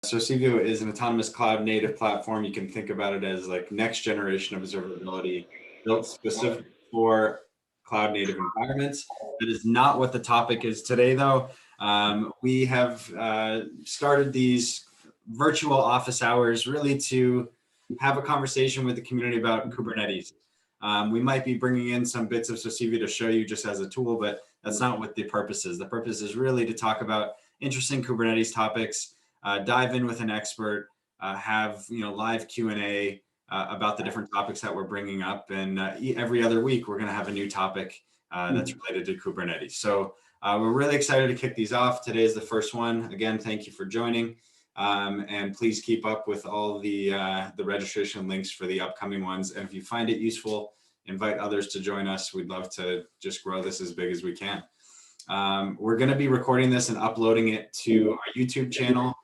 Sosivio is an autonomous cloud native platform. You can think about it as like next generation observability built specifically for cloud native environments. That is not what the topic is today, though. We have started these virtual office hours really to have a conversation with the community about Kubernetes. We might be bringing in some bits of Sosivio to show you just as a tool, but that's not what the purpose is. The purpose is really to talk about interesting Kubernetes topics, dive in with an expert, have live Q&A about the different topics that we're bringing up, and every other week we're going to have a new topic that's related to Kubernetes. So we're really excited to kick these off. Today is the first one. Again, thank you for joining, and please keep up with all the registration links for the upcoming ones. And if you find it useful, invite others to join us. We'd love to just grow this as big as we can. We're going to be recording this and uploading it to our YouTube channel.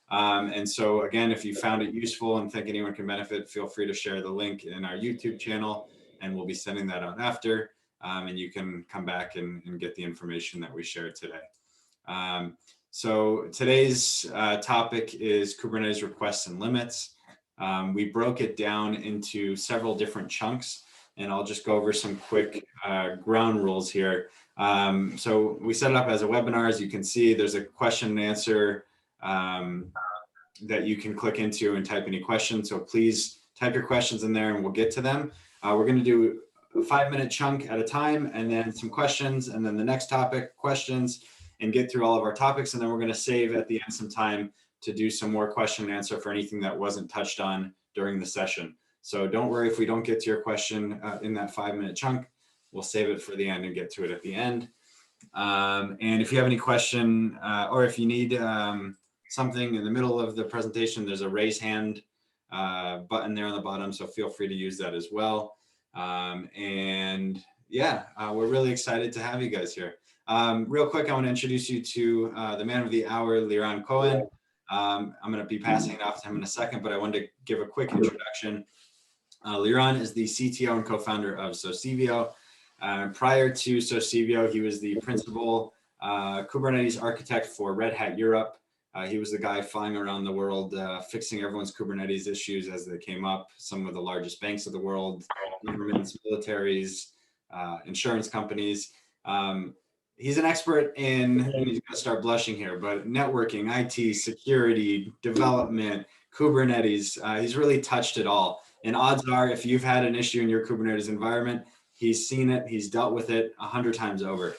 And so again, if you found it useful and think anyone can benefit, feel free to share the link in our YouTube channel, and we'll be sending that out after. And you can come back and get the information that we shared today. So today's topic is Kubernetes requests and limits. We broke it down into several different chunks, and I'll just go over some quick ground rules here. So we set it up as a webinar. As you can see, there's a question and answer that you can click into and type any questions. So please type your questions in there and we'll get to them. We're going to do a 5-minute chunk at a time, and then some questions, and then the next topic, questions, and get through all of our topics. And then we're going to save at the end some time to do some more question and answer for anything that wasn't touched on during the session. So don't worry if we don't get to your question in that 5-minute chunk. We'll save it for the end and get to it at the end. And if you have any question or if you need something in the middle of the presentation, there's a raise hand button there on the bottom, so feel free to use that as well. And yeah, we're really excited to have you guys here. Real quick, I want to introduce you to the man of the hour, Liran Cohen. I'm going to be passing it off to him in a second, but I wanted to give a quick introduction. Liran is the CTO and co-founder of Sosivio. Prior to Sosivio, he was the principal Kubernetes architect for Red Hat Europe. He was the guy flying around the world, fixing everyone's Kubernetes issues as they came up. Some of the largest banks of the world, governments, militaries, insurance companies. He's an expert in, and he's gonna start blushing here, but networking, IT, security, development, Kubernetes. He's really touched it all. And odds are, if you've had an issue in your Kubernetes environment, he's seen it, he's dealt with it 100 times over.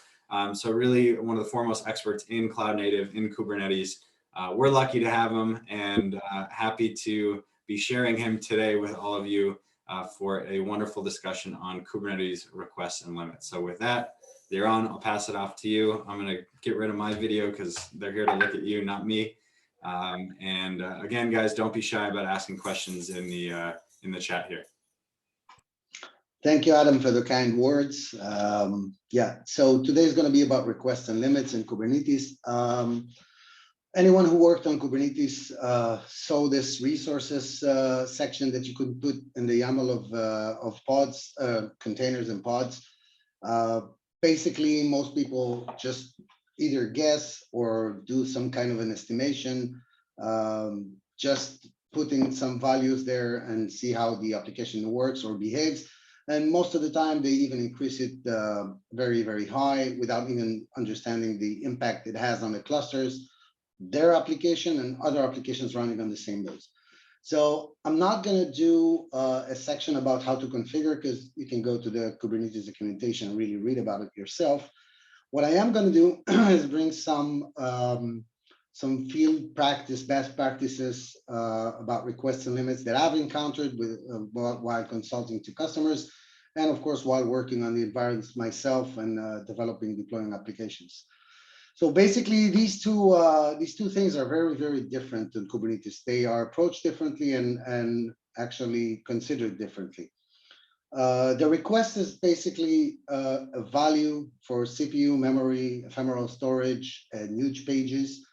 So really one of the foremost experts in cloud native, in Kubernetes. We're lucky to have him, and happy to be sharing him today with all of you for a wonderful discussion on Kubernetes requests and limits. So with that, Liran, I'll pass it off to you. I'm going to get rid of my video because they're here to look at you, not me. And again, guys, don't be shy about asking questions in the chat here. Thank you, Adam, for the kind words. Yeah, so today is going to be about requests and limits in Kubernetes. Anyone who worked on Kubernetes saw this resources section that you could put in the YAML of pods, containers and pods. Basically, most people just either guess or do some kind of an estimation, just putting some values there and see how the application works or behaves. And most of the time, they even increase it very, very high without even understanding the impact it has on the clusters, their application, and other applications running on the same nodes. So I'm not going to do a section about how to configure, because you can go to the Kubernetes documentation and really read about it yourself. What I am going to do is bring some field practice, best practices about requests and limits that I've encountered with while consulting to customers, and of course while working on the environments myself and developing, deploying applications. So basically, these two things are very, very different in Kubernetes. They are approached differently and actually considered differently. The request is basically a value for CPU, memory, ephemeral storage, and huge pages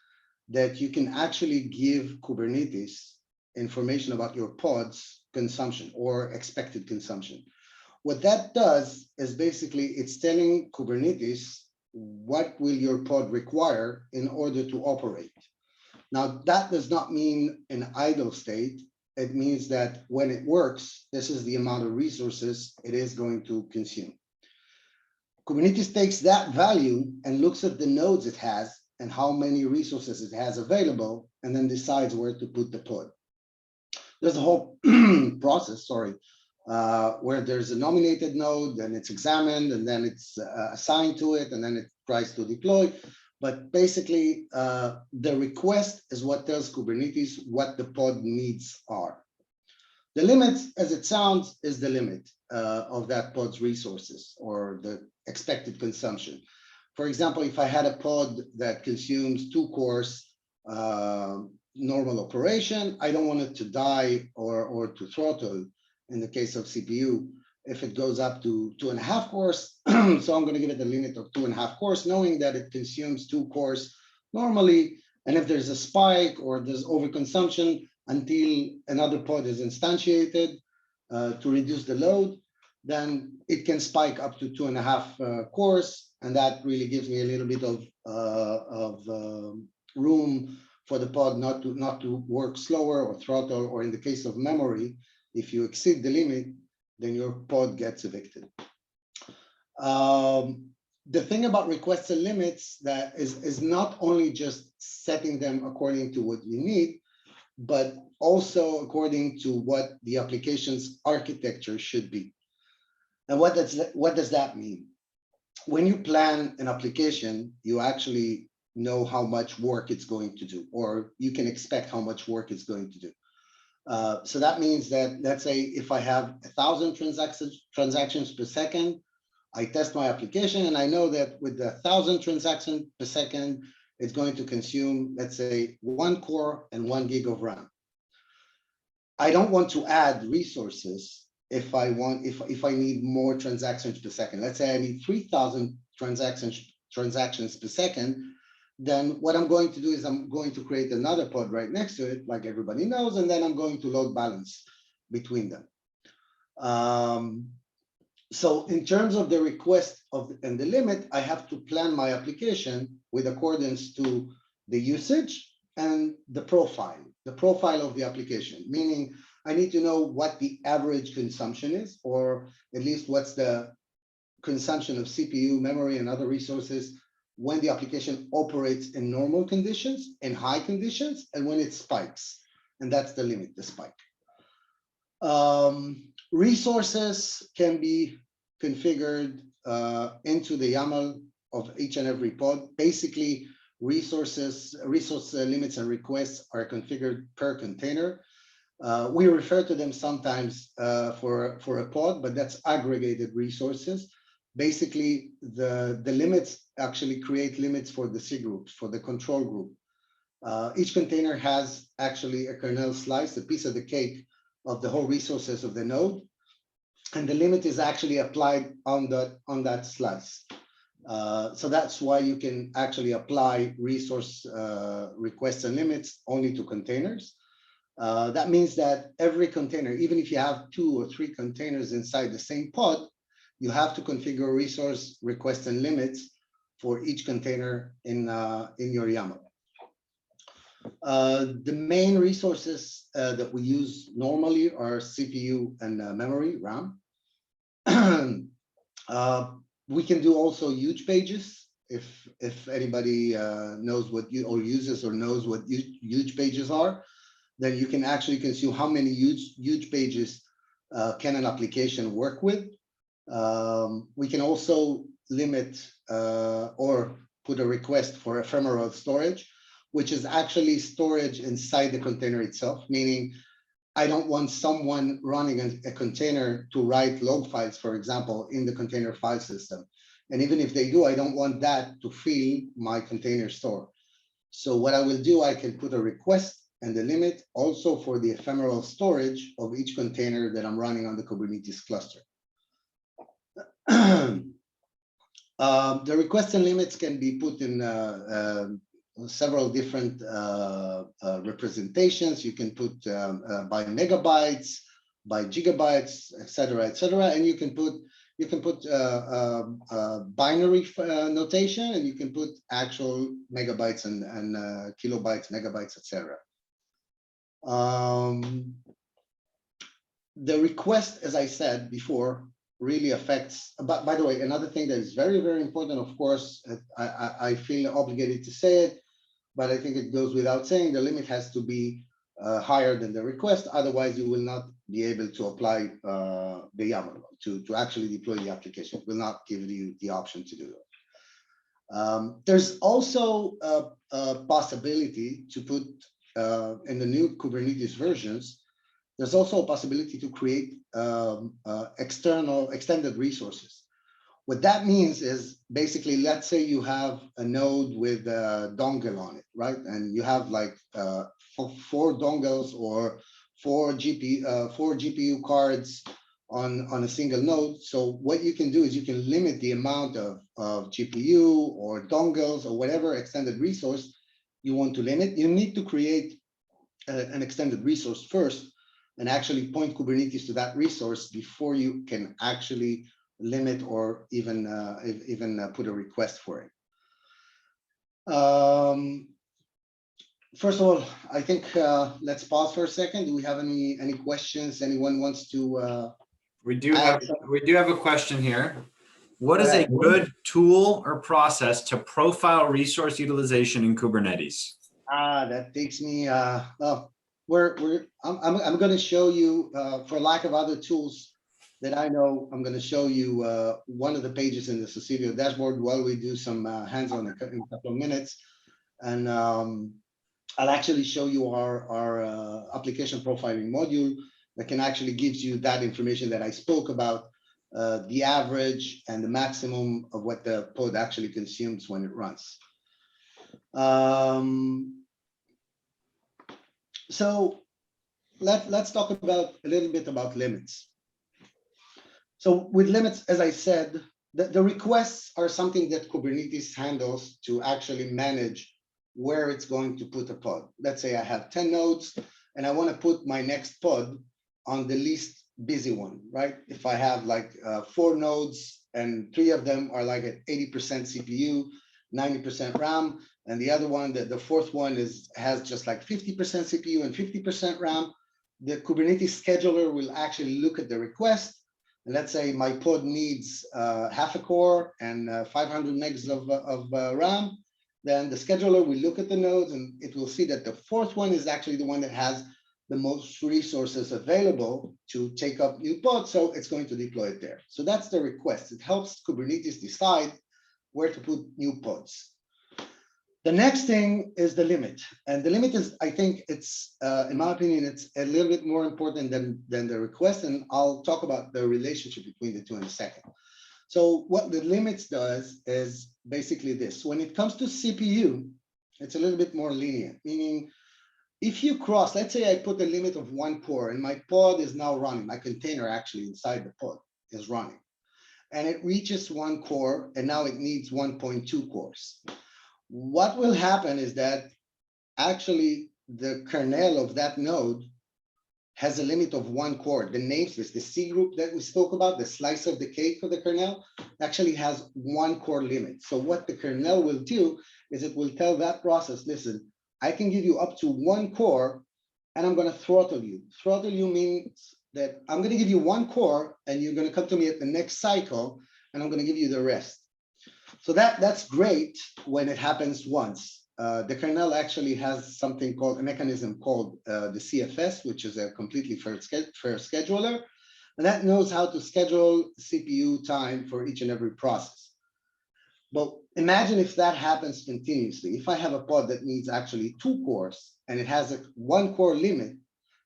that you can actually give Kubernetes information about your pod's consumption or expected consumption. What that does is basically it's telling Kubernetes what will your pod require in order to operate. Now, that does not mean an idle state. It means that when it works, this is the amount of resources it is going to consume. Kubernetes takes that value and looks at the nodes it has and how many resources it has available, and then decides where to put the pod. There's a whole process, where there's a nominated node, and it's examined, and then it's assigned to it, and then it tries to deploy. But basically, the request is what tells Kubernetes what the pod needs are. The limit, as it sounds, is the limit of that pod's resources or the expected consumption. For example, if I had a pod that consumes 2 cores, normal operation, I don't want it to die or to throttle in the case of CPU if it goes up to 2.5 cores. So I'm going to give it a limit of 2.5 cores, knowing that it consumes 2 cores normally. And if there's a spike or there's overconsumption until another pod is instantiated to reduce the load, then it can spike up to 2.5 cores. And that really gives me a little bit of room for the pod not to work slower or throttle, or in the case of memory, if you exceed the limit, then your pod gets evicted. The thing about requests and limits that is not only just setting them according to what you need, but also according to what the application's architecture should be. And what does that mean? When you plan an application, you actually know how much work it's going to do, or you can expect how much work it's going to do. So that means that, let's say, if I have 1,000 transactions per second, I test my application, and I know that with the 1,000 transactions per second, it's going to consume, let's say, 1 core and 1 gig of RAM. I don't want to add resources if I need more transactions per second. Let's say I need 3,000 transactions per second. Then what I'm going to do is I'm going to create another pod right next to it, like everybody knows, and then I'm going to load balance between them. So in terms of the request and the limit, I have to plan my application with accordance to the usage and the profile of the application, meaning I need to know what the average consumption is, or at least what's the consumption of CPU, memory, and other resources when the application operates in normal conditions, in high conditions, and when it spikes. And that's the limit, the spike. Resources can be configured into the YAML of each and every pod. Basically, resource limits and requests are configured per container. We refer to them sometimes for a pod, but that's aggregated resources. Basically, the limits actually create limits for the C groups, for the control group. Each container has actually a kernel slice, a piece of the cake of the whole resources of the node, and the limit is actually applied on that slice. So that's why you can actually apply resource requests and limits only to containers. That means that every container, even if you have 2 or 3 containers inside the same pod, you have to configure resource requests and limits for each container in your YAML. The main resources that we use normally are CPU and memory, RAM. We can do also hugepages. If anybody knows what uses or knows what hugepages are, then you can actually consume how many hugepages can an application work with. We can also limit or put a request for ephemeral storage, which is actually storage inside the container itself, meaning I don't want someone running a container to write log files, for example, in the container file system. And even if they do, I don't want that to fill my container store. So what I will do, I can put a request and the limit also for the ephemeral storage of each container that I'm running on the Kubernetes cluster. The requests and limits can be put in several different representations. You can put by megabytes, by gigabytes, et cetera, and you can you can put binary notation, and you can put actual megabytes and kilobytes, megabytes, etc. The request, as I said before, really affects. But by the way, another thing that is very, very important, of course, I feel obligated to say it, but I think it goes without saying, the limit has to be higher than the request. Otherwise, you will not be able to apply the YAML to actually deploy the application. It will not give you the option to do it. There's also a possibility to put in the new Kubernetes versions. There's also a possibility to create extended resources. What that means is basically, let's say you have a node with a dongle on it, right? And you have like 4 dongles or 4 GPU cards on a single node. So what you can do is you can limit the amount of GPU or dongles or whatever extended resource you want to limit. You need to create an extended resource first and actually point Kubernetes to that resource before you can actually limit or even put a request for it. First of all, I think let's pause for a second. Do we have any questions? Anyone wants to? We do have a question here. What is a good tool or process to profile resource utilization in Kubernetes? That takes me. I'm going to show you, for lack of other tools that I know, I'm going to show you one of the pages in the Sosivio dashboard while we do some hands-on in a couple of minutes. And I'll actually show you our application profiling module that can actually gives you that information that I spoke about, the average and the maximum of what the pod actually consumes when it runs. So let's talk about a little bit about limits. So with limits, as I said, the requests are something that Kubernetes handles to actually manage where it's going to put a pod. Let's say I have 10 nodes and I want to put my next pod on the least busy one, right? If I have like 4 nodes and 3 of them are like at 80% CPU, 90% RAM, and the other one, the 4th one has just like 50% CPU and 50% RAM, the Kubernetes scheduler will actually look at the request. And let's say my pod needs half a core and 500 megs of RAM. Then the scheduler will look at the nodes and it will see that the 4th one is actually the one that has the most resources available to take up new pods. So it's going to deploy it there. So that's the request. It helps Kubernetes decide where to put new pods. The next thing is the limit. And the limit is, I think it's, in my opinion, it's a little bit more important than the request. And I'll talk about the relationship between the two in a second. So what the limits does is basically this. When it comes to CPU, it's a little bit more lenient, meaning if you cross, let's say I put a limit of 1 core and my pod is now running, my container actually inside the pod is running, and it reaches 1 core and now it needs 1.2 cores. What will happen is that actually the kernel of that node has a limit of 1 core. The namespace, the C group that we spoke about, the slice of the cake for the kernel, actually has 1 core limit. So what the kernel will do is it will tell that process, listen, I can give you up to 1 core and I'm going to throttle you. Throttle you means that I'm going to give you 1 core and you're going to come to me at the next cycle and I'm going to give you the rest. So that's great when it happens once. The kernel actually has something called a mechanism called the CFS, which is a completely fair scheduler. And that knows how to schedule CPU time for each and every process. But imagine if that happens continuously. If I have a pod that needs actually 2 cores and it has a 1 core limit,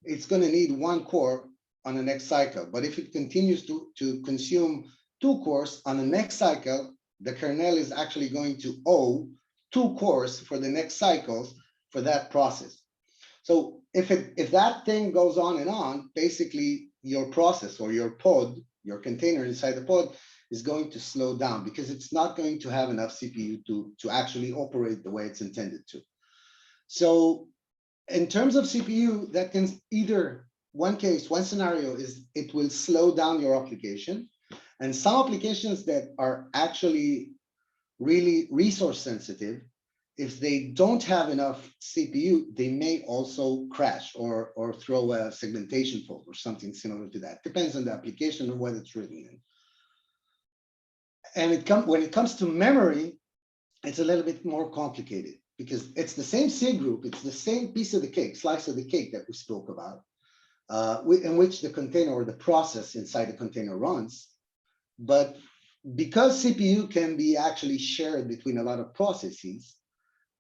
it's going to need 1 core on the next cycle. But if it continues to consume 2 cores on the next cycle, the kernel is actually going to owe 2 cores for the next cycles for that process. So if that thing goes on and on, basically your process or your pod, your container inside the pod is going to slow down because it's not going to have enough CPU to actually operate the way it's intended to. So in terms of CPU, that can either, one case, one scenario is it will slow down your application. And some applications that are actually really resource sensitive, if they don't have enough CPU, they may also crash or throw a segmentation fault or something similar to that. Depends on the application and what it's written in. And when it comes to memory, it's a little bit more complicated because it's the same C group, it's the same piece of the cake, slice of the cake that we spoke about, in which the container or the process inside the container runs. But because CPU can be actually shared between a lot of processes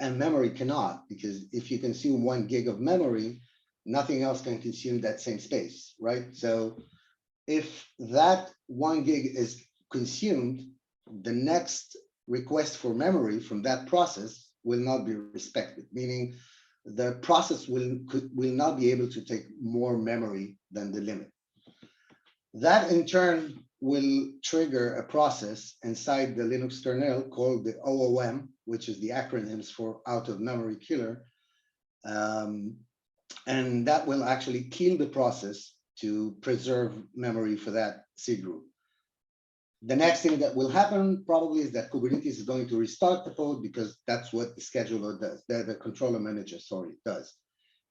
and memory cannot, because if you consume 1 gig of memory, nothing else can consume that same space, right? So if that 1 gig is consumed, the next request for memory from that process will not be respected, meaning the process will not be able to take more memory than the limit. That in turn will trigger a process inside the Linux kernel called the OOM, which is the acronyms for out of memory killer. And that will actually kill the process to preserve memory for that C group. The next thing that will happen probably is that Kubernetes is going to restart the pod because that's what the scheduler does, the controller manager, sorry, does.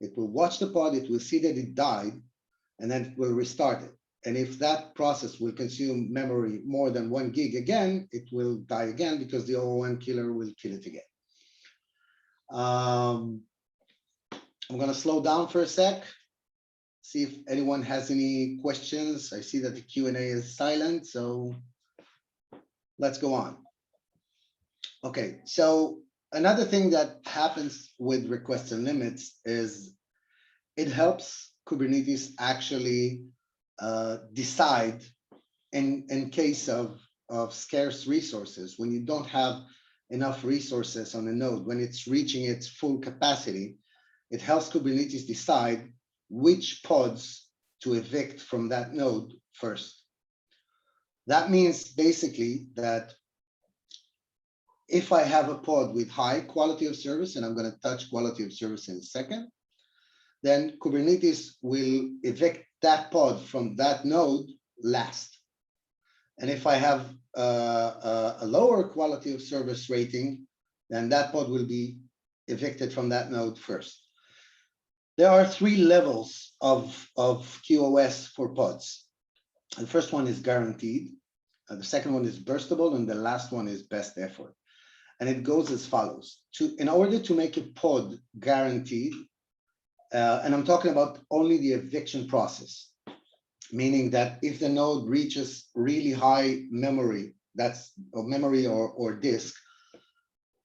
It will watch the pod, it will see that it died, and then it will restart it. And if that process will consume memory more than 1 gig again, it will die again because the OOM killer will kill it again. I'm going to slow down for a sec, see if anyone has any questions. I see that the Q&A is silent, so let's go on. Okay, so another thing that happens with requests and limits is it helps Kubernetes actually decide in case of scarce resources, when you don't have enough resources on a node, when it's reaching its full capacity, it helps Kubernetes decide which pods to evict from that node first. That means basically that if I have a pod with high quality of service, and I'm going to touch quality of service in a second, then Kubernetes will evict that pod from that node last. And if I have a lower quality of service rating, then that pod will be evicted from that node first. There are 3 levels of QoS for pods. The first one is guaranteed, the second one is burstable, and the last one is best effort. And it goes as follows. In order to make a pod guaranteed, and I'm talking about only the eviction process, meaning that if the node reaches really high memory, that's memory or disk,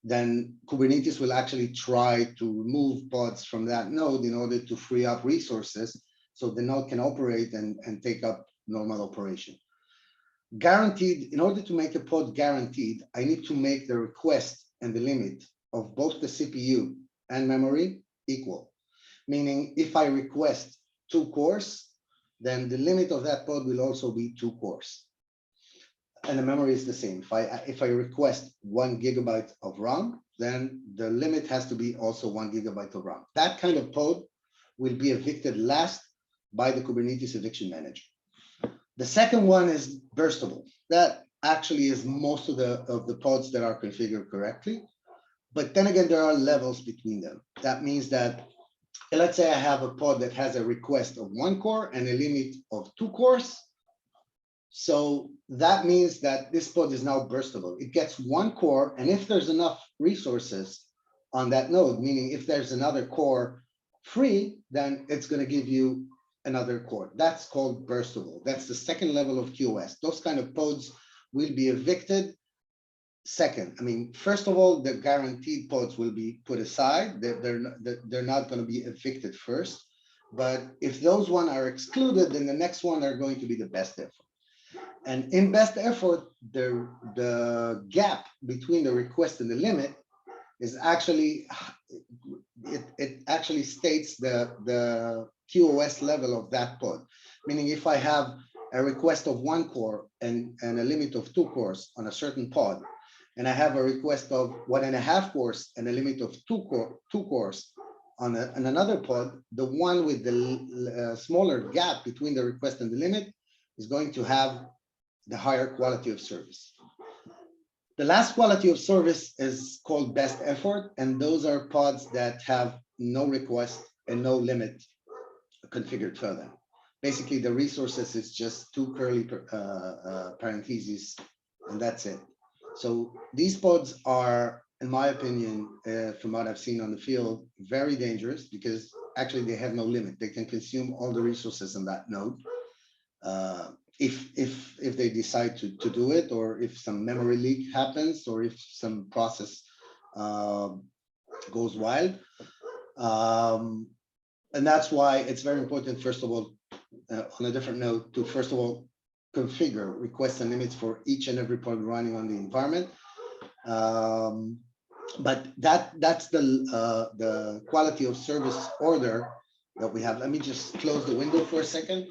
then Kubernetes will actually try to remove pods from that node in order to free up resources so the node can operate and take up normal operation. Guaranteed, in order to make a pod guaranteed, I need to make the request and the limit of both the CPU and memory equal. Meaning if I request 2 cores, then the limit of that pod will also be 2 cores. And the memory is the same. If I request 1 gigabyte of RAM, then the limit has to be also 1 gigabyte of RAM. That kind of pod will be evicted last by the Kubernetes eviction manager. The second one is burstable. That actually is most of the pods that are configured correctly. But then again, there are levels between them. That means that, let's say I have a pod that has a request of 1 core and a limit of 2 cores. So that means that this pod is now burstable. It gets 1 core, and if there's enough resources on that node, meaning if there's another core free, then it's going to give you another core. That's called burstable. That's the second level of QoS. Those kind of pods will be evicted second. I mean, first of all, the guaranteed pods will be put aside. They're not going to be evicted first. But if those one are excluded, then the next one are going to be the best effort. And in best effort, the gap between the request and the limit is actually, it actually states the QoS level of that pod. Meaning if I have a request of 1 core and a limit of 2 cores on a certain pod, and I have a request of 1.5 cores and a limit of 2 cores on another pod, the one with the smaller gap between the request and the limit is going to have the higher quality of service. The last quality of service is called best effort, and those are pods that have no request and no limit configured for them. Basically, the resources is just two curly parentheses, and that's it. So these pods are, in my opinion, from what I've seen on the field, very dangerous because actually they have no limit. They can consume all the resources in that node. If they decide to do it, or if some memory leak happens, or if some process goes wild. And that's why it's very important, first of all, on a different note, to first of all, configure requests and limits for each and every pod running on the environment. But that's the quality of service order that we have. Let me just close the window for a second.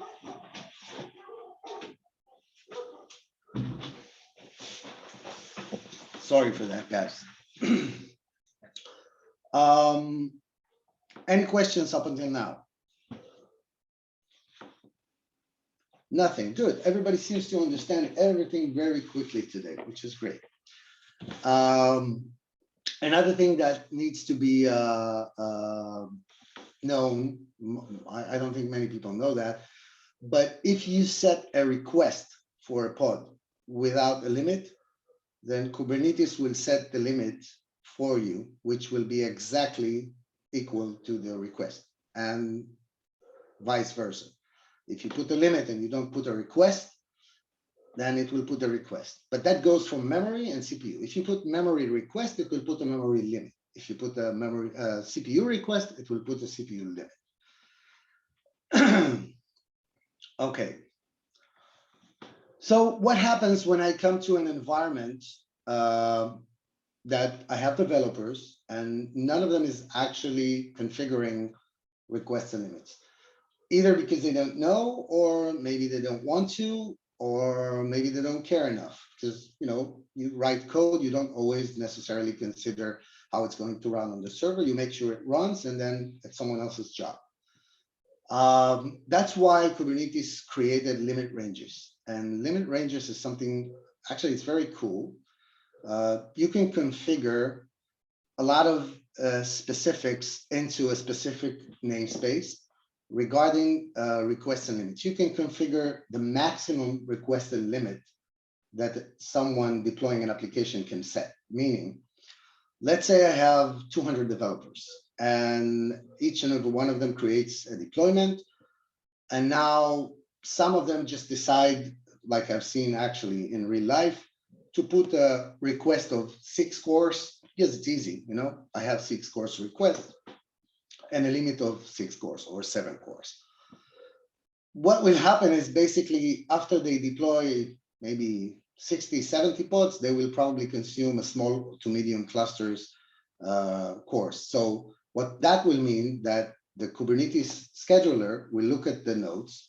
Sorry for that, guys. Any questions up until now? Nothing. Good. Everybody seems to understand everything very quickly today, which is great. Another thing that needs to be known, I don't think many people know that, but if you set a request for a pod without a limit, then Kubernetes will set the limit for you, which will be exactly equal to the request, and vice versa. If you put a limit and you don't put a request, then it will put a request. But that goes from memory and CPU. If you put memory request, it will put a memory limit. If you put a memory CPU request, it will put a CPU limit. Okay. So what happens when I come to an environment that I have developers and none of them is actually configuring requests and limits? Either because they don't know, or maybe they don't want to, or maybe they don't care enough. Because you write code, you don't always necessarily consider how it's going to run on the server. You make sure it runs, and then it's someone else's job. That's why Kubernetes created limit ranges. And limit ranges is something, actually, it's very cool. You can configure a lot of specifics into a specific namespace regarding requests and limits. You can configure the maximum requested limit that someone deploying an application can set. Meaning, let's say I have 200 developers, and each and every one of them creates a deployment. And now some of them just decide, like I've seen actually in real life, to put a request of 6 cores, because it's easy, I have 6 cores request and a limit of 6 cores or 7 cores. What will happen is basically after they deploy maybe 60, 70 pods, they will probably consume a small to medium clusters cores. So what that will mean that the Kubernetes scheduler will look at the nodes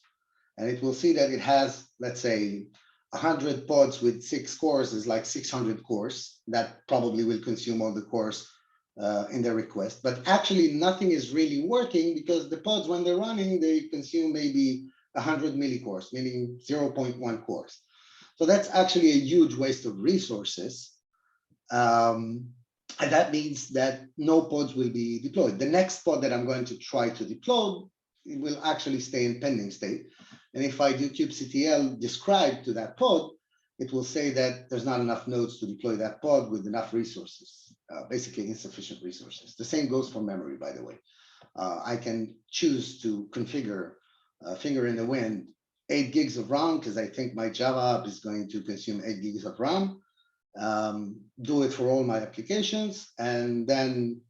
and it will see that it has, let's say, 100 pods with 6 cores is like 600 cores. That probably will consume all the cores in the request. But actually nothing is really working because the pods, when they're running, they consume maybe 100 millicores, meaning 0.1 cores. So that's actually a huge waste of resources. And that means that no pods will be deployed. The next pod that I'm going to try to deploy, it will actually stay in pending state. And if I do kubectl describe to that pod, it will say that there's not enough nodes to deploy that pod with enough resources, basically insufficient resources. The same goes for memory, by the way. I can choose to configure finger in the wind 8 gigs of RAM because I think my Java app is going to consume 8 gigs of RAM. Do it for all my applications, and then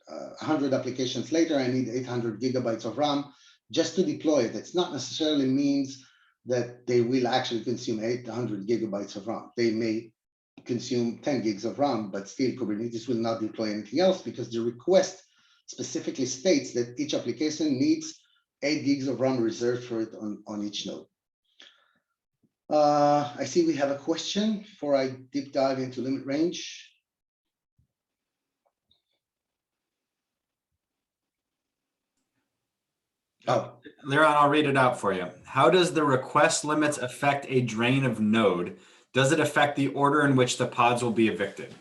100 applications later, I need 800 gigabytes of RAM just to deploy it. It's not necessarily means that they will actually consume 800 gigabytes of RAM. They may consume 10 gigs of RAM, but still Kubernetes will not deploy anything else because the request specifically states that each application needs 8 gigs of RAM reserved for it on each node. I see we have a question before I deep dive into limit range. Oh, Liran, I'll read it out for you. How does the request limits affect a drain of node? Does it affect the order in which the pods will be evicted?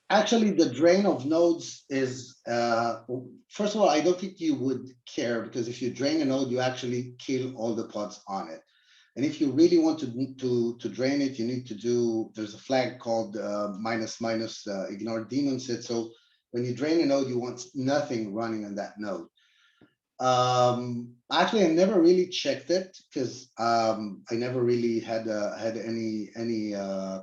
actually, the drain of nodes is, first of all, I don't think you would care, because if you drain a node, you actually kill all the pods on it. And if you really want to drain it, you need to do, there's a flag called ignore daemon set. So when you drain a node, you want nothing running on that node. Actually, I never really checked it, because I never really had any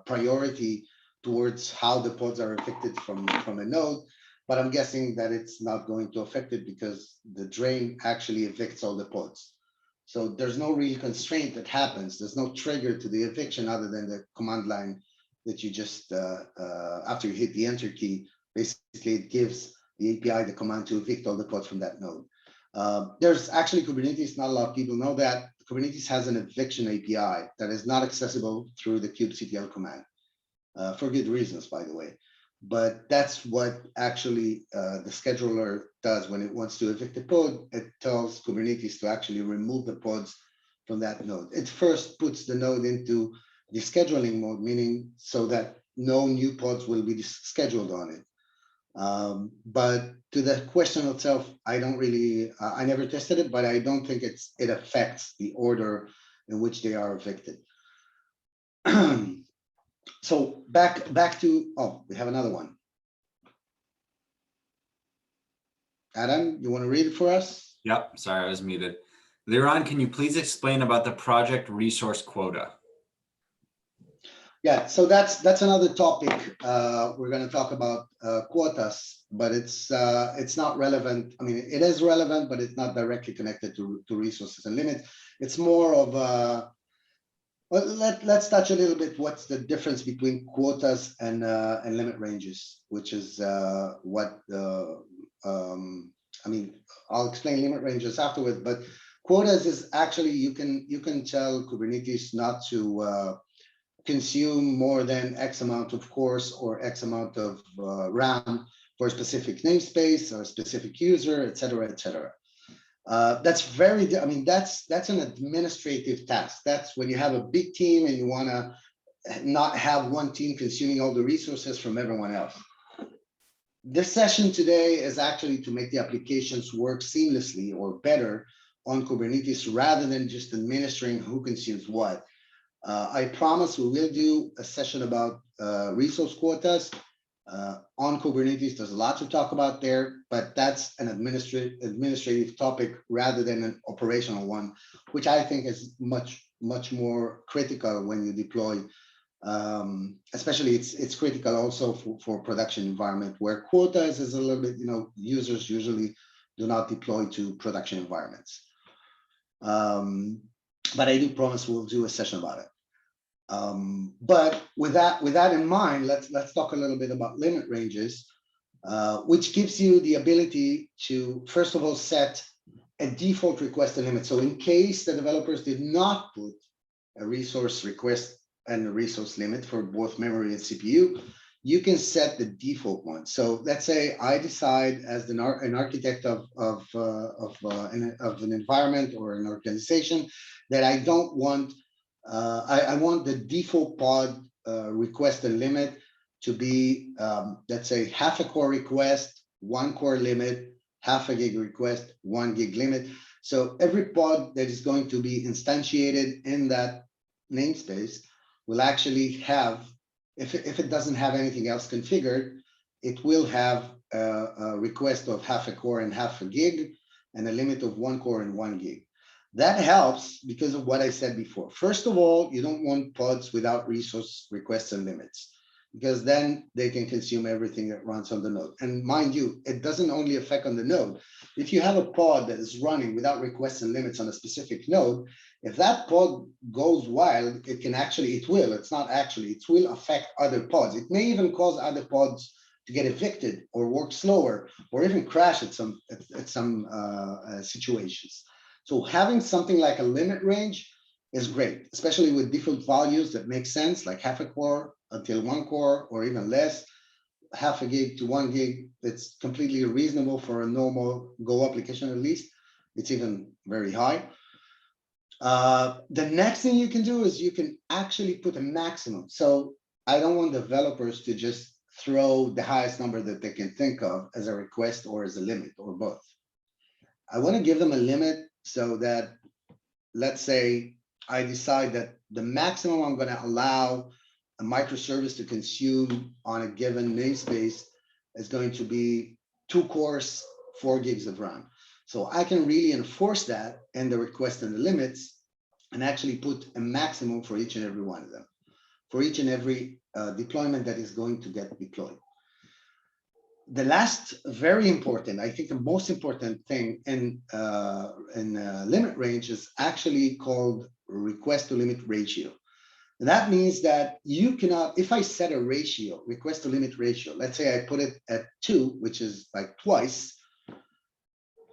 priority towards how the pods are affected from a node, but I'm guessing that it's not going to affect it because the drain actually evicts all the pods. So there's no real constraint that happens. There's no trigger to the eviction other than the command line that you just, after you hit the enter key, basically it gives the API the command to evict all the pods from that node. There's actually Kubernetes, not a lot of people know that. Kubernetes has an eviction API that is not accessible through the kubectl command, for good reasons, by the way. But that's what actually the scheduler does when it wants to evict a pod. It tells Kubernetes to actually remove the pods from that node. It first puts the node into the scheduling mode, meaning so that no new pods will be scheduled on it. But to the question itself, I don't really, I never tested it, but I don't think it affects the order in which they are evicted. So back to, oh, we have another one. Adam, you want to read it for us? Yep, sorry, I was muted. Liran, can you please explain about the project resource quota? Yeah, so that's another topic. We're going to talk about quotas, but it's not relevant. I mean, it is relevant, but it's not directly connected to resources and limits. It's more of well, let's touch a little bit what's the difference between quotas and limit ranges, which is what I mean, I'll explain limit ranges afterwards, but quotas is actually you can tell Kubernetes not to consume more than X amount of cores or X amount of RAM for a specific namespace or a specific user, et cetera, et cetera. That's very, I mean, that's an administrative task. That's when you have a big team and you want to not have one team consuming all the resources from everyone else. This session today is actually to make the applications work seamlessly or better on Kubernetes rather than just administering who consumes what. I promise we will do a session about resource quotas on Kubernetes. There's a lot to talk about there, but that's an administrative topic rather than an operational one, which I think is much more critical when you deploy. Especially it's critical also for production environment, where quotas is a little bit, you know, users usually do not deploy to production environments. But I do promise we'll do a session about it. But with that in mind, let's talk a little bit about limit ranges, which gives you the ability to, first of all, set a default request and limit. So in case the developers did not put a resource request and a resource limit for both memory and CPU, you can set the default one. So let's say I decide as an architect of an environment or an organization that I don't want, I want the default pod request and limit to be, let's say, half a core request, 1 core limit, half a gig request, 1 gig limit. So every pod that is going to be instantiated in that namespace will actually have, if it doesn't have anything else configured, it will have a request of half a core and half a gig and a limit of 1 core and 1 gig. That helps because of what I said before. First of all, you don't want pods without resource requests and limits, because then they can consume everything that runs on the node. And mind you, it doesn't only affect on the node. If you have a pod that is running without requests and limits on a specific node, if that pod goes wild, it can actually, it will affect other pods. It may even cause other pods to get evicted or work slower or even crash at some situations. So having something like a limit range is great, especially with default values that make sense, like half a core until 1 core or even less. half a gig to 1 gig, it's completely reasonable for a normal Go application at least. It's even very high. The next thing you can do is you can actually put a maximum. So I don't want developers to just throw the highest number that they can think of as a request or as a limit or both. I want to give them a limit so that, let's say I decide that the maximum I'm going to allow a microservice to consume on a given namespace is going to be 2 cores, 4 gigs of RAM. So I can really enforce that in the request and the limits and actually put a maximum for each and every one of them, for each and every deployment that is going to get deployed. The last very important, I think the most important thing in limit range is actually called request to limit ratio. And that means that you cannot, if I set a ratio, request to limit ratio, let's say I put it at 2, which is like twice.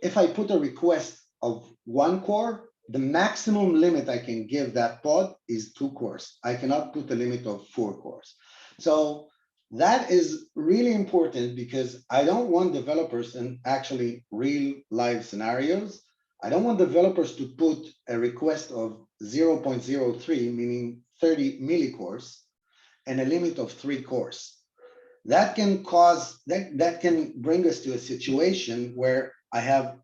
If I put a request of 1 core, the maximum limit I can give that pod is 2 cores. I cannot put a limit of 4 cores. So that is really important because I don't want developers in actually real live scenarios. I don't want developers to put a request of 0.03, meaning 30 millicores, and a limit of 3 cores. That can cause, that can bring us to a situation where I have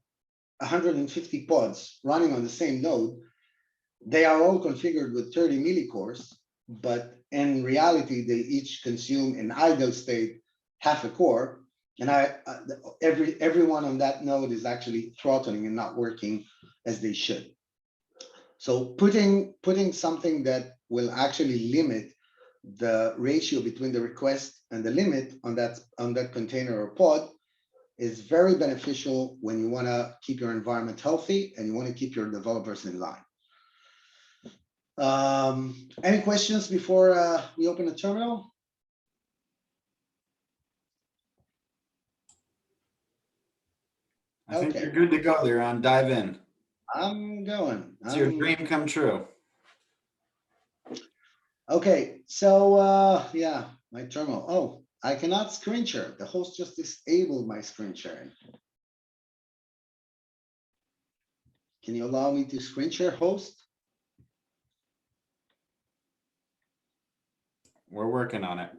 150 pods running on the same node. They are all configured with 30 millicores, but in reality, they each consume in idle state half a core. And everyone on that node is actually throttling and not working as they should. So putting something that will actually limit the ratio between the request and the limit on that container or pod is very beneficial when you want to keep your environment healthy and you want to keep your developers in line. Any questions before we open the terminal? I think you're good to go there. Dive in. I'm going. It's your dream come true. Okay, so yeah, my terminal. Oh, I cannot screen share. The host just disabled my screen sharing. Can you allow me to screen share, host? We're working on it.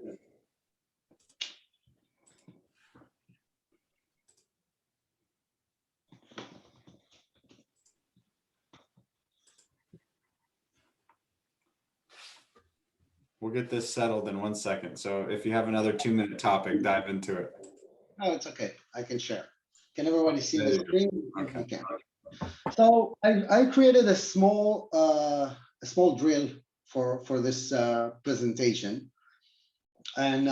We'll get this settled in 1 second. So if you have another 2-minute topic, dive into it. No, it's okay. I can share. Can everybody see the screen? Okay. Okay. So I created a small drill for this presentation, and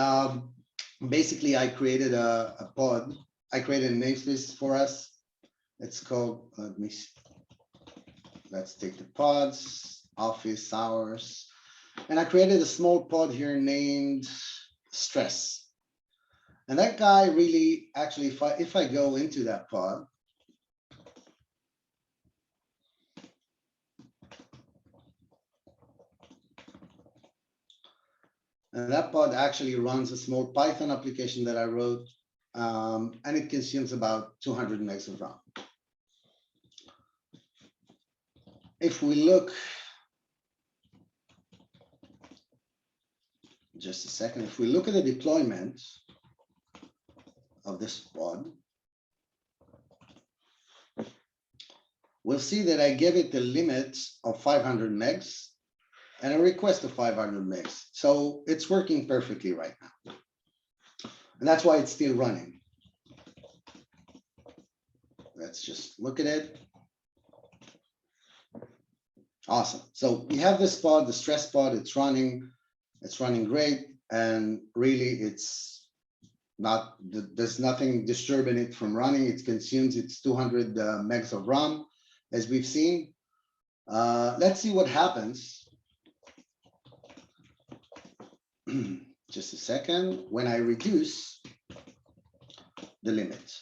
basically I created a pod. I created a namespace for us. It's called. Let's take the pods, office hours. And I created a small pod here named stress. And that guy really, actually, if I go into that pod, and that pod actually runs a small Python application that I wrote, and it consumes about 200 megs of RAM. If we look, just a second, if we look at the deployment of this pod, we'll see that I give it the limit of 500 megs and a request of 500 megs. So it's working perfectly right now. And that's why it's still running. Let's just look at it. Awesome. So we have this pod, the stress pod, it's running great. And really it's not, there's nothing disturbing it from running. It consumes its 200 megs of RAM, as we've seen. Let's see what happens. Just a second, when I reduce the limit.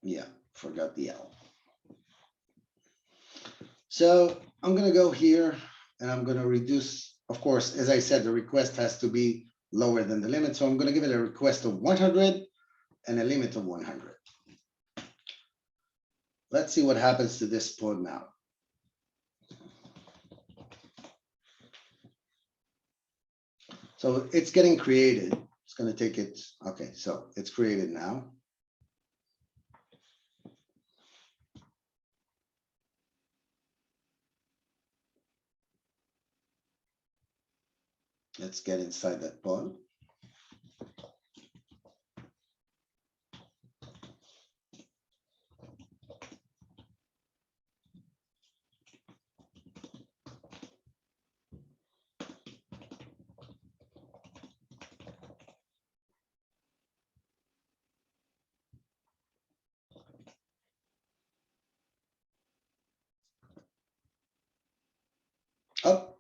Yeah, forgot the L. So I'm gonna go here and I'm going to reduce, of course, as I said, the request has to be lower than the limit. So I'm going to give it a request of 100 and a limit of 100. Let's see what happens to this pod now. So it's getting created. It's going to take it. Okay, so it's created now. Let's get inside that pod. Oh,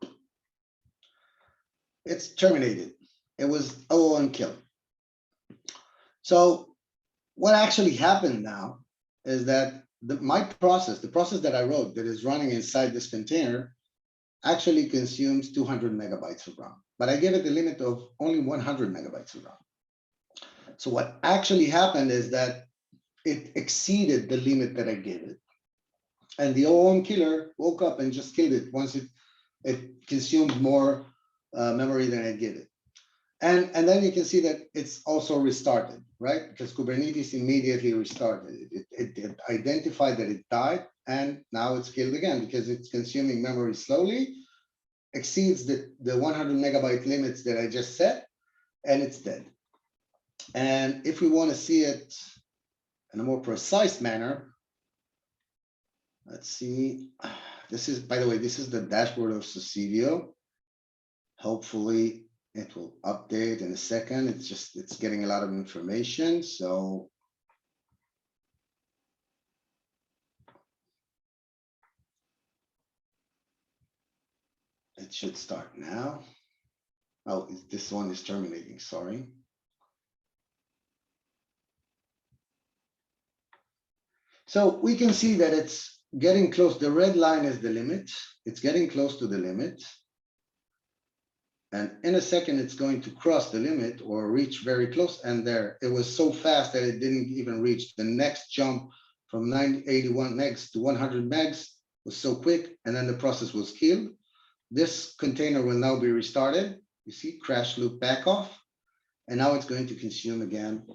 it's terminated. It was OON kill. So what actually happened now is that my process, the process that I wrote that is running inside this container, actually consumes 200 megabytes of RAM, but I gave it a limit of only 100 megabytes of RAM. So what actually happened is that it exceeded the limit that I gave it. And the OON killer woke up and just killed it once it consumed more memory than I gave it. And then you can see that it's also restarted, right? Because Kubernetes immediately restarted it. It identified that it died, and now it's killed again because it's consuming memory slowly, exceeds the 100 megabyte limits that I just set, and it's dead. And if we want to see it in a more precise manner, let's see. This is, by the way, this is the dashboard of Sosivio. Hopefully it will update in a second. It's getting a lot of information. So it should start now. Oh, this one is terminating, sorry. So we can see that it's getting close. The red line is the limit. It's getting close to the limit. And in a second, it's going to cross the limit or reach very close. And there, it was so fast that it didn't even reach. The next jump from 981 megs to 100 megs was so quick. And then the process was killed. This container will now be restarted. You see, crash loop back off. And now it's going to consume again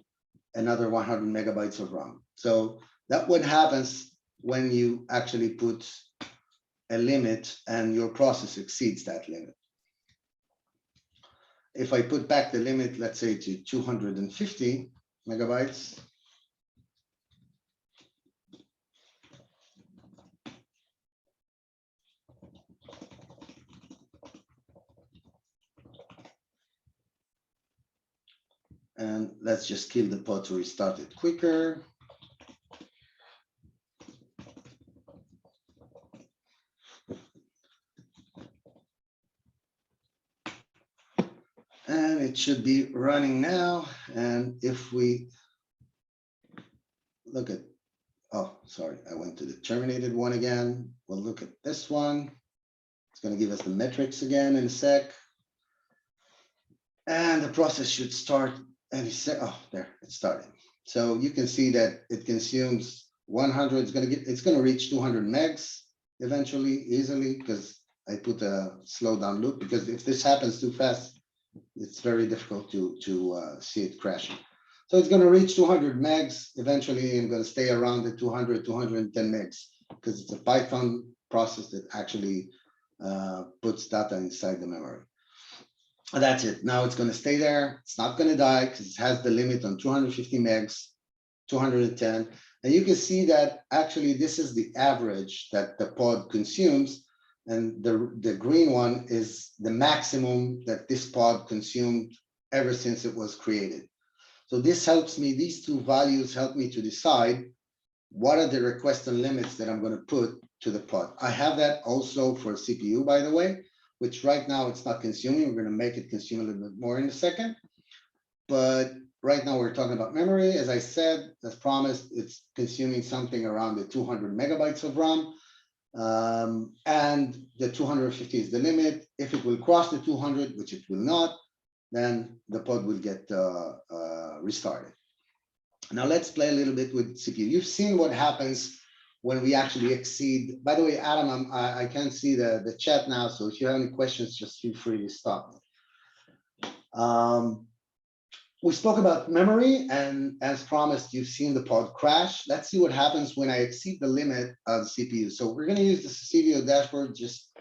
another 100 megabytes of RAM. So that's what happens when you actually put a limit and your process exceeds that limit. If I put back the limit, let's say to 250 megabytes, and let's just kill the pod to restart it quicker. And it should be running now. And if we look at, oh, sorry, I went to the terminated one again. We'll look at this one. It's going to give us the metrics again in a sec. And the process should start any sec. Oh, there, it's starting. So you can see that it consumes 100. It's going to reach 200 megs eventually, easily, because I put a slowdown loop, because if this happens too fast, it's very difficult to see it crashing. So it's going to reach 200 megs eventually, and going to stay around the 200, 210 megs, because it's a Python process that actually puts data inside the memory. And that's it. Now it's going to stay there. It's not going to die because it has the limit on 250 megs, 210. And you can see that actually this is the average that the pod consumes. And the green one is the maximum that this pod consumed ever since it was created. So this helps me, these two values help me to decide what are the requests and limits that I'm going to put to the pod. I have that also for CPU, by the way, which right now it's not consuming. We're going to make it consume a little bit more in a second. But right now we're talking about memory. As I said, as promised, it's consuming something around the 200 megabytes of RAM. And the 250 is the limit. If it will cross the 200, which it will not, then the pod will get restarted. Now let's play a little bit with CPU. You've seen what happens when we actually exceed. By the way, Adam, I can't see the chat now, so if you have any questions, just feel free to stop me. We spoke about memory, and as promised, you've seen the pod crash. Let's see what happens when I exceed the limit of the CPU. So we're going to use the Sosivio dashboard just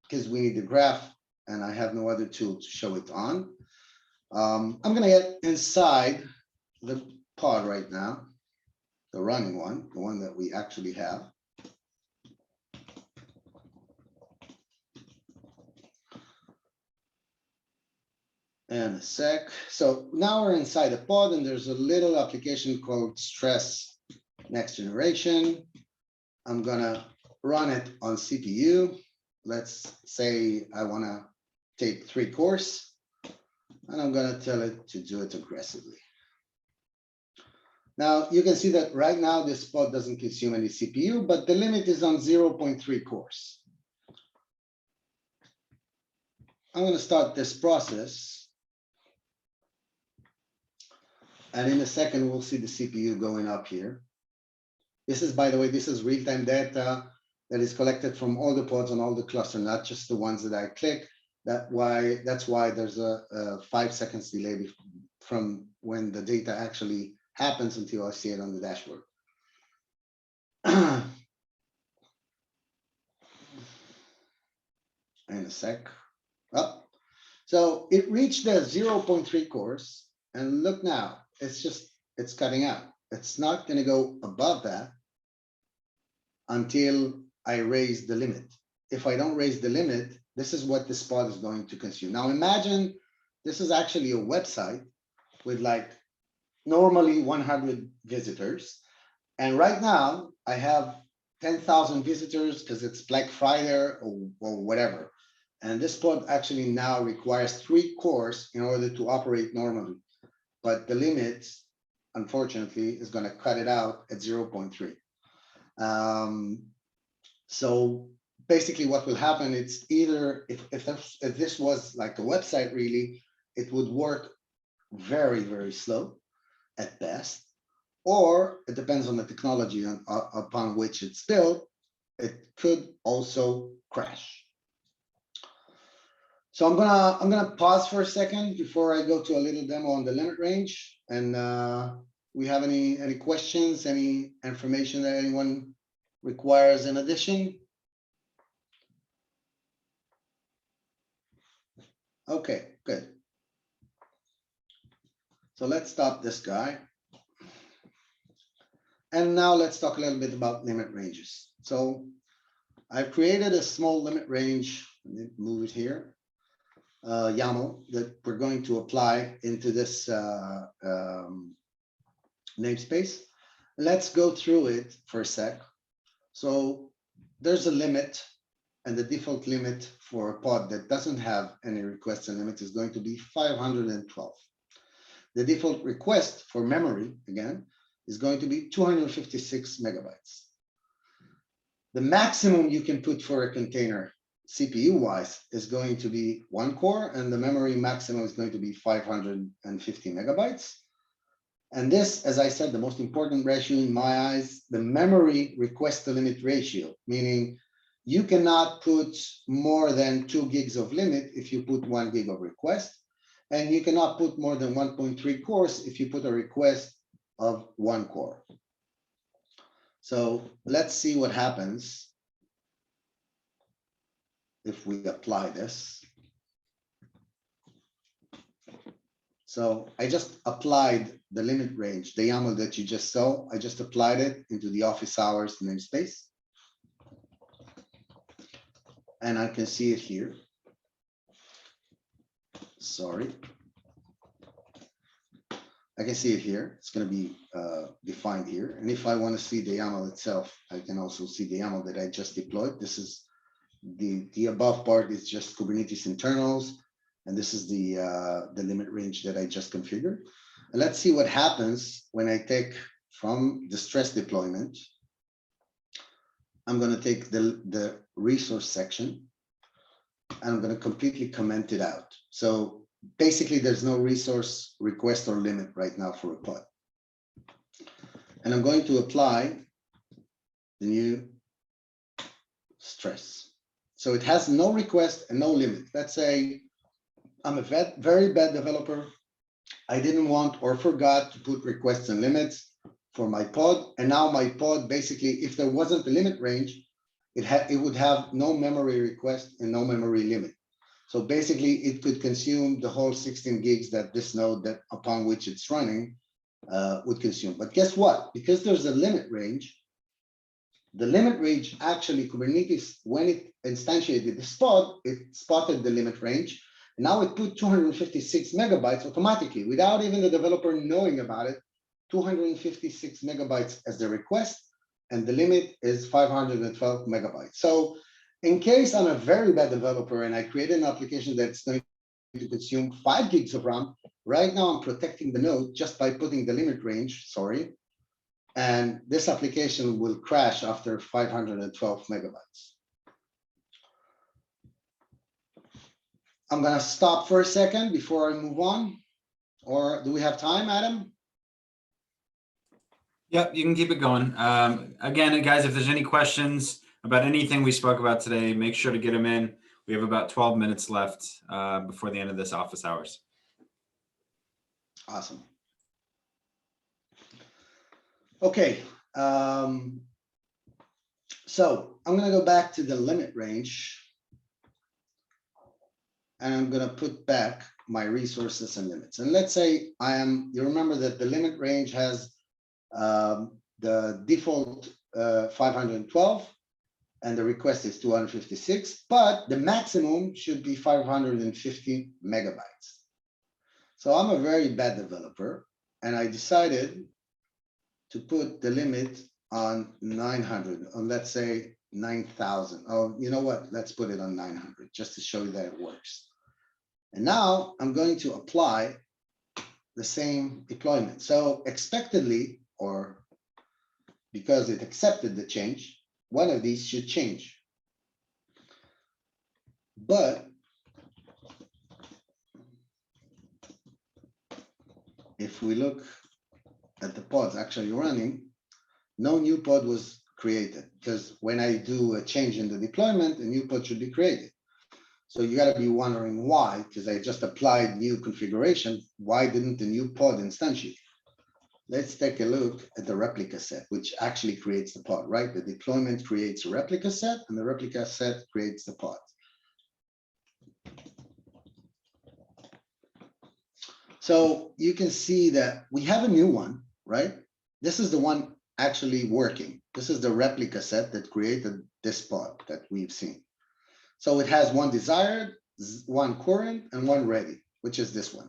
because we need the graph, and I have no other tool to show it on. I'm going to get inside the pod right now, the running one, the one that we actually have. And a sec. So now we're inside the pod, and there's a little application called Stress Next Generation. I'm gonna run it on CPU. Let's say I wanna take 3 cores, and I'm gonna tell it to do it aggressively. Now you can see that right now this pod doesn't consume any CPU, but the limit is on 0.3 cores. I'm gonna start this process. And in a second, we'll see the CPU going up here. This is, by the way, this is real-time data that is collected from all the pods on all the cluster, not just the ones that I click. That's why there's a 5 seconds delay from when the data actually happens until I see it on the dashboard. In a sec. Oh. So it reached the 0.3 cores, and look now. It's cutting out. It's not going to go above that until I raise the limit. If I don't raise the limit, this is what this pod is going to consume. Now imagine this is actually a website with like normally 100 visitors. And right now I have 10,000 visitors because it's Black Friday or whatever. And this pod actually now requires 3 cores in order to operate normally. But the limit, unfortunately, is going to cut it out at 0.3. So basically what will happen, it's either, if this was like a website really, it would work very, very slow at best, or it depends on the technology upon which it's built, it could also crash. So I'm gonna pause for a second before I go to a little demo on the limit range. And we have any questions, any information that anyone requires in addition? Okay, good. So let's stop this guy. And now let's talk a little bit about limit ranges. So I've created a small limit range. Let me move it here. YAML that we're going to apply into this namespace. Let's go through it for a sec. So there's a limit, and the default limit for a pod that doesn't have any requests and limits is going to be 512. The default request for memory, again, is going to be 256 megabytes. The maximum you can put for a container CPU-wise is going to be 1 core, and the memory maximum is going to be 550 megabytes. And this, as I said, the most important ratio in my eyes, the memory request to limit ratio, meaning you cannot put more than 2 gigs of limit if you put 1 gig of request, and you cannot put more than 1.3 cores if you put a request of 1 core. So let's see what happens if we apply this. So I just applied the limit range, the YAML that you just saw. I just applied it into the office hours namespace. And I can see it here. Sorry. I can see it here. It's going to be defined here. And if I want to see the YAML itself, I can also see the YAML that I just deployed. This is the above part is just Kubernetes internals. And this is the limit range that I just configured. And let's see what happens when I take from the stress deployment I'm going to take the resource section and I'm going to completely comment it out. So basically, there's no resource request or limit right now for a pod. And I'm going to apply the new stress. So it has no request and no limit. Let's say I'm a very bad developer. I didn't want or forgot to put requests and limits for my pod. And now my pod, basically, if there wasn't a limit range, it would have no memory request and no memory limit. So basically, it could consume the whole 16 gigs that this node that upon which it's running would consume. But guess what? Because there's a limit range, the limit range actually Kubernetes, when it instantiated the pod, it spotted the limit range. And now it put 256 megabytes automatically without even the developer knowing about it, 256 megabytes as the request, and the limit is 512 megabytes. So in case I'm a very bad developer and I create an application that's going to consume 5 gigs of RAM, right now I'm protecting the node just by putting the limit range, and this application will crash after 512 megabytes. I'm going to stop for a second before I move on. Or do we have time, Adam? Yep, you can keep it going. Again, guys, if there's any questions about anything we spoke about today, make sure to get them in. We have about 12 minutes left before the end of this office hours. Awesome. Okay. So I'm going to go back to the limit range. And I'm going to put back my resources and limits. And let's say you remember that the limit range has the default 512 and the request is 256, but the maximum should be 550 megabytes. So I'm a very bad developer and I decided to put the limit on 900, on let's say 9,000. Oh, you know what? Let's put it on 900 just to show you that it works. And now I'm going to apply the same deployment. So expectedly, or because it accepted the change, one of these should change. But if we look at the pods actually running, no new pod was created because when I do a change in the deployment, a new pod should be created. So you got to be wondering why, because I just applied new configuration. Why didn't the new pod instantiate? Let's take a look at the replica set, which actually creates the pod, right? The deployment creates a replica set and the replica set creates the pod. So you can see that we have a new one, right? This is the one actually working. This is the replica set that created this pod that we've seen. So it has one desired, one current, and one ready, which is this one.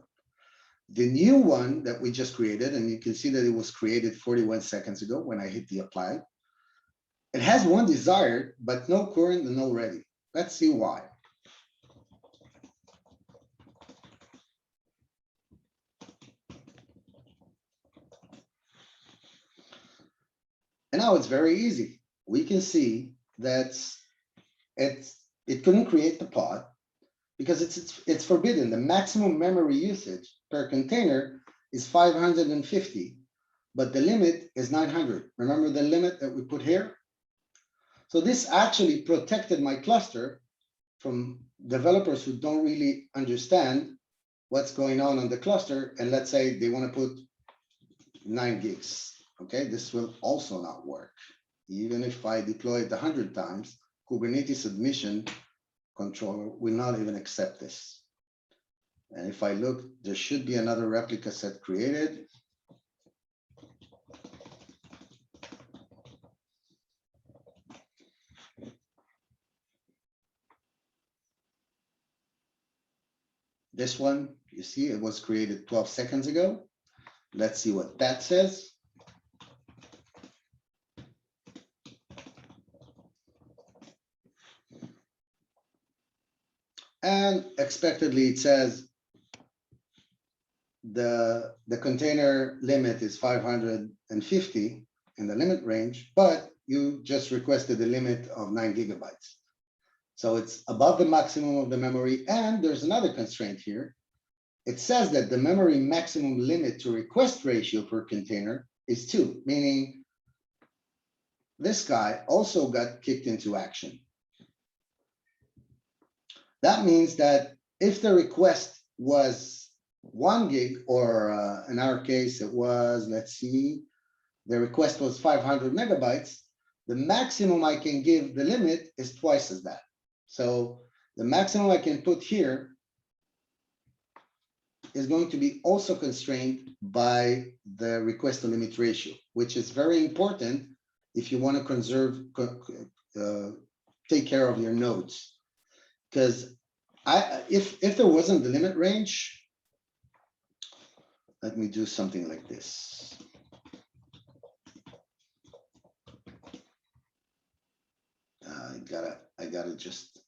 The new one that we just created, and you can see that it was created 41 seconds ago when I hit the apply. It has one desired, but no current and no ready. Let's see why. And now it's very easy. We can see that it couldn't create the pod because it's forbidden. The maximum memory usage per container is 550, but the limit is 900. Remember the limit that we put here? So this actually protected my cluster from developers who don't really understand what's going on the cluster. And let's say they want to put 9 gigs. Okay, this will also not work. Even if I deploy it 100 times, Kubernetes admission controller will not even accept this. And if I look, there should be another replica set created. This one, you see, it was created 12 seconds ago. Let's see what that says. And expectedly, it says the container limit is 550 in the limit range, but you just requested a limit of 9 gigabytes. So it's above the maximum of the memory. And there's another constraint here. It says that the memory maximum limit to request ratio per container is 2, meaning this guy also got kicked into action. That means that if the request was 1 gig, or in our case, it was, let's see, the request was 500 megabytes, the maximum I can give the limit is twice as that. So the maximum I can put here is going to be also constrained by the request to limit ratio, which is very important if you want to conserve, take care of your nodes. Because if there wasn't the limit range, let me do something like this. I gotta just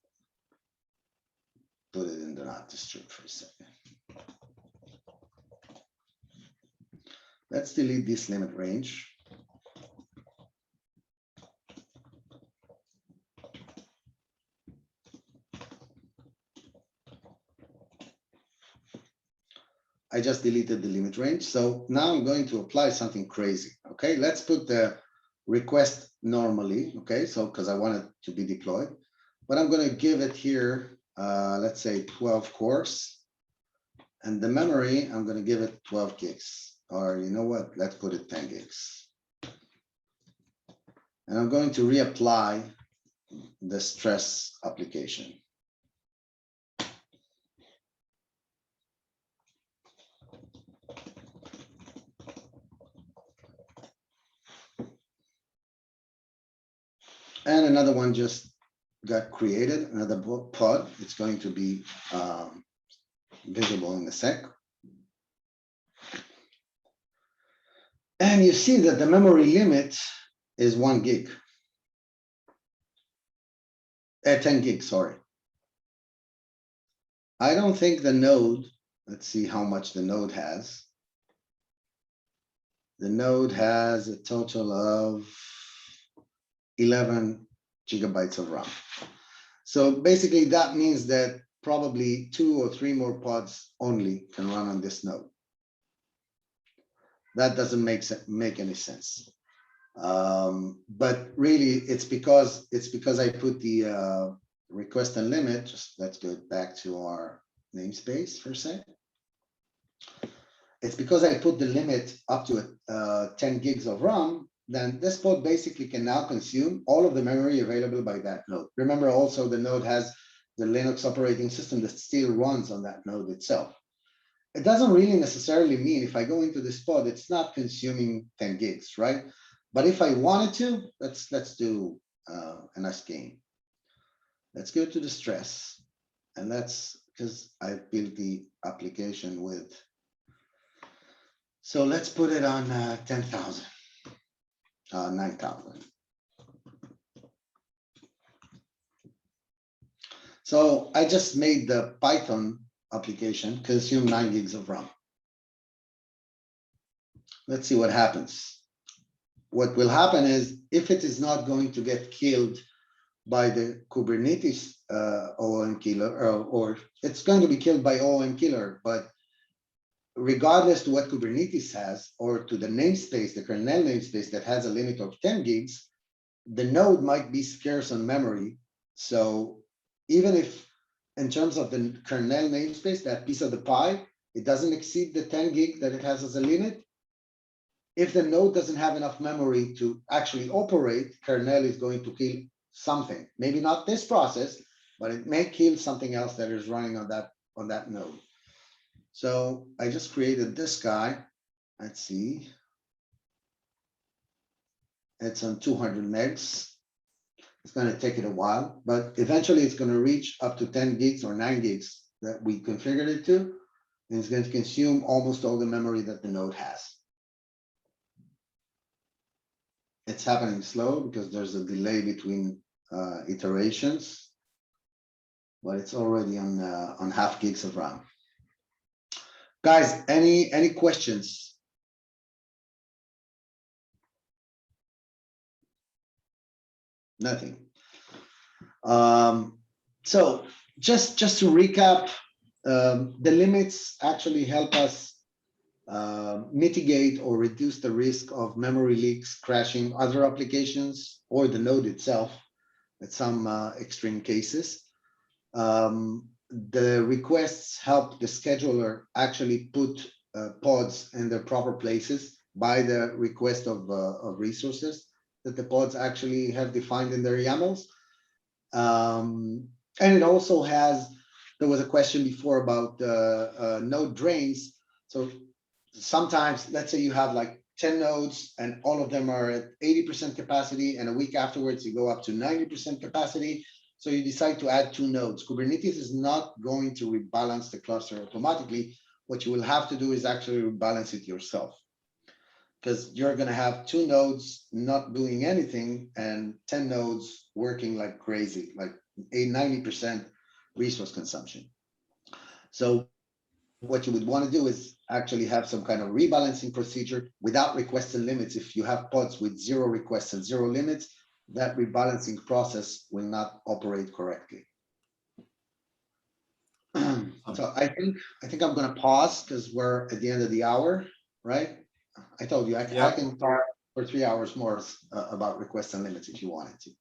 put it in the not disturb for a second. Let's delete this limit range. I just deleted the limit range. So now I'm going to apply something crazy. Okay, let's put the request normally. Okay, so because I want it to be deployed, but I'm going to give it here, let's say 12 cores. And the memory, I'm going to give it 12 gigs. Or you know what? Let's put it 10 gigs. And I'm going to reapply the stress application. And another one just got created, another pod. It's going to be visible in a sec. And you see that the memory limit is 1 gig. 10 gigs, sorry. I don't think the node, let's see how much the node has. The node has a total of 11 gigabytes of RAM. So basically that means that probably 2 or 3 more pods only can run on this node. That doesn't make any sense. But really it's because I put the request and limit. Just let's go back to our namespace for a sec. It's because I put the limit up to 10 gigs of RAM, then this pod basically can now consume all of the memory available by that node. Remember also the node has the Linux operating system that still runs on that node itself. It doesn't really necessarily mean if I go into this pod, it's not consuming 10 gigs, right? But if I wanted to, let's do a nice game. Let's go to the stress, and that's because I built the application with. So let's put it on 10,000, 9,000. So I just made the Python application consume 9 gigs of RAM. Let's see what happens. What will happen is if it is not going to get killed by the Kubernetes OOM killer, or it's going to be killed by OOM killer, but regardless to what Kubernetes has, or to the namespace, the kernel namespace that has a limit of 10 gigs, the node might be scarce on memory. So even if in terms of the kernel namespace, that piece of the pie, it doesn't exceed the 10 gig that it has as a limit. If the node doesn't have enough memory to actually operate, kernel is going to kill something. Maybe not this process, but it may kill something else that is running on that node. So I just created this guy. Let's see. It's on 200 megs. It's going to take it a while, but eventually it's going to reach up to 10 gigs or 9 gigs that we configured it to. And it's going to consume almost all the memory that the node has. It's happening slow because there's a delay between iterations, but it's already on half gigs of RAM. Guys, any questions? nothing. So just to recap, the limits actually help us mitigate or reduce the risk of memory leaks, crashing other applications or the node itself at some extreme cases. The requests help the scheduler actually put pods in their proper places by the request of resources that the pods actually have defined in their YAMLs. And it also has, there was a question before about node drains. So sometimes, let's say you have like 10 nodes and all of them are at 80% capacity, and a week afterwards you go up to 90% capacity. So you decide to add 2 nodes. Kubernetes is not going to rebalance the cluster automatically. What you will have to do is actually rebalance it yourself, because you're going to have 2 nodes not doing anything and 10 nodes working like crazy, like 90% resource consumption. So what you would want to do is actually have some kind of rebalancing procedure without requests and limits. If you have pods with 0 requests and 0 limits, that rebalancing process will not operate correctly. So I think I'm going to pause because we're at the end of the hour, right? I told you I can talk for 3 hours more about requests and limits if you wanted to.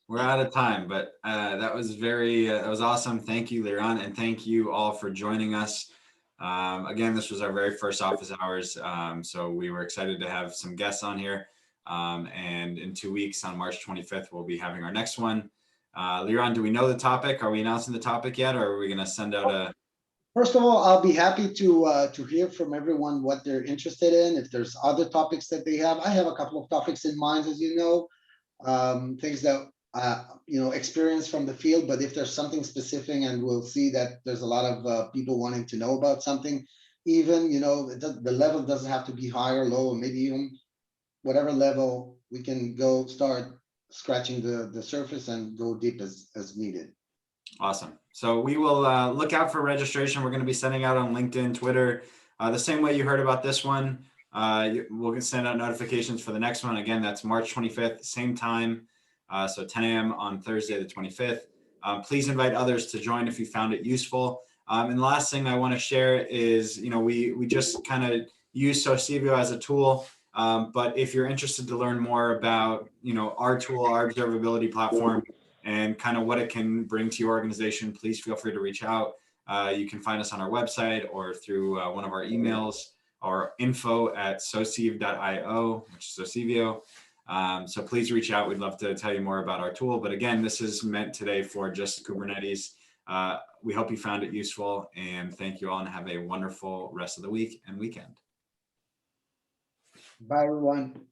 We're out of time, but that was that was awesome. Thank you, Liran, and thank you all for joining us. Again, this was our very first office hours, so we were excited to have some guests on here. And in 2 weeks, on March 25th, we'll be having our next one. Liran, do we know the topic? Are we announcing the topic yet, or are we going to send out a? First of all, I'll be happy to hear from everyone what they're interested in. If there's other topics that they have, I have a couple of topics in mind, as you know, things that experience from the field. But if there's something specific, and we'll see that there's a lot of people wanting to know about something, even the level doesn't have to be high or low, or maybe even whatever level, we can go start scratching the surface and go deep as needed. Awesome. So we will look out for registration. We're going to be sending out on LinkedIn, Twitter, the same way you heard about this one. We'll send out notifications for the next one. Again, that's March 25th, same time. So 10 a.m. on Thursday, the 25th. Please invite others to join if you found it useful. And the last thing I want to share is, we just kind of use Sosivio as a tool. But if you're interested to learn more about, our tool, our observability platform, and kind of what it can bring to your organization, please feel free to reach out. You can find us on our website or through one of our emails, or info@sosiv.io, which is Sosivio. So please reach out. We'd love to tell you more about our tool. But again, this is meant today for just Kubernetes. We hope you found it useful, and thank you all, and have a wonderful rest of the week and weekend. Bye, everyone.